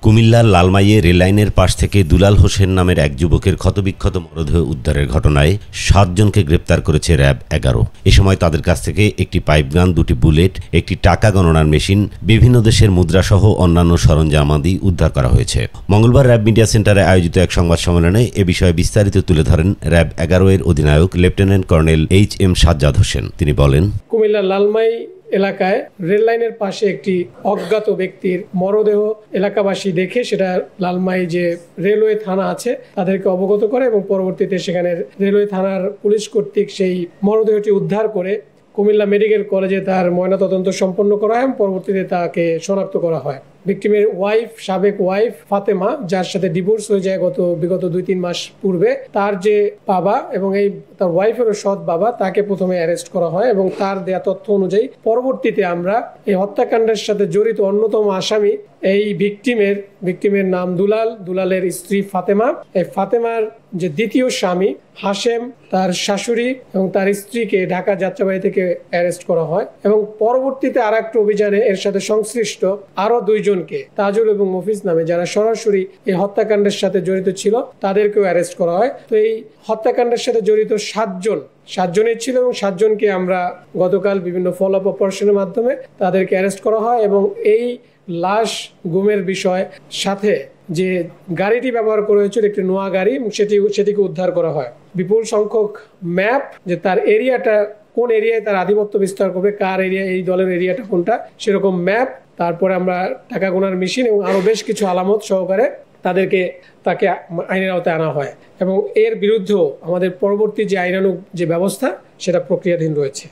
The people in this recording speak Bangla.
কুমিল্লার লালমাইয়ে রেললাইনের পাশ থেকে দুলাল হোসেন নামের এক যুবকের ক্ষতবিক্ষত মরদেহ উদ্ধারের ঘটনায় 7 জনকে গ্রেপ্তার করেছে র্যাব 11। এ সময় তাদের কাছ থেকে একটি পাইপগান, 2টি বুলেট, একটি টাকা গণনার মেশিন, বিভিন্ন দেশের মুদ্রাসহ অন্যান্য সরঞ্জামাদি উদ্ধার করা হয়েছে। মঙ্গলবার র্যাব মিডিয়া সেন্টারে আয়োজিত এক সংবাদ সম্মেলনে এ বিষয়ে বিস্তারিত তুলে ধরেন র্যাব 11 এর অধিনায়ক lieutenant colonel HM Sajjad Hossain. তিনি বলেন, কুমিল্লার লালমাই এলাকায় রেললাইনের পাশে একটি অজ্ঞাত ব্যক্তির মরদেহ এলাকাবাসী দেখে সেটা লালমাই যে রেলওয়ে থানা আছে তাদেরকে অবগত করে এবং পরবর্তীতে সেখানে রেলওয়ে থানার পুলিশ কর্তৃক সেই মরদেহটি উদ্ধার করে কুমিল্লা মেডিকেল কলেজে তার ময়নাতদন্ত সম্পন্ন করা হয় এবং পরবর্তীতে তাকে শনাক্ত করা হয়। ভিকটিমের ওয়াইফ, সাবেক ওয়াইফ ফাতেমা, যার সাথে ডিভোর্স হয়ে যায় বিগত 2-3 মাস পূর্বে, তার যে বাবা এবং তার ওয়াইফেরও সৎ বাবা, তাকে প্রথমে অ্যারেস্ট করা হয় এবং তার দেয়া তথ্য অনুযায়ী পরবর্তীতে আমরা এই হত্যাকাণ্ডের সাথে জড়িত অন্যতম আসামি এই ভিকটিমের নাম দুলালের স্ত্রী ফাতেমা, এই ফাতেমার যে দ্বিতীয় স্বামী হাশেম, তার শাশুড়ি এবং তার স্ত্রীকে ঢাকা যাত্রাবাড়ি থেকে অ্যারেস্ট করা হয় এবং পরবর্তীতে আর একটা অভিযানে এর সাথে সংশ্লিষ্ট আরো 2 জনকে, তাজুল এবং মফিজ নামে, যারা সরাসরি এই হত্যাকাণ্ডের সাথে জড়িত ছিল, তাদেরকেও অ্যারেস্ট করা হয়। তো এই হত্যাকাণ্ডের সাথে জড়িত 7 জনের ছিল এবং 7 জনকে আমরা গতকাল বিভিন্ন ফলো আপ অপারেশনের মাধ্যমে তাদেরকে অ্যারেস্ট করা হয় এবং এই লাশ গুমের বিষয় সাথে যে গাড়িটি ব্যবহার করা হয়েছিল একটি নোয়া গাড়ি, সেটিকে উদ্ধার করা হয়। বিপুল সংখ্যক ম্যাপ, যে তার এরিয়াটা কোন এরিয়ায় তার আধিপত্য বিস্তার করবে, কার এরিয়া, এই দলের এরিয়াটা কোনটা, সেরকম ম্যাপ, তারপরে আমরা টাকা গোনার মেশিন এবং আরো বেশ কিছু আলামত সহকারে তাকে আইনের আওতায় আনা হয় এবং এর বিরুদ্ধেও আমাদের পরবর্তী যে আইনানুগ যে ব্যবস্থা সেটা প্রক্রিয়াধীন রয়েছে।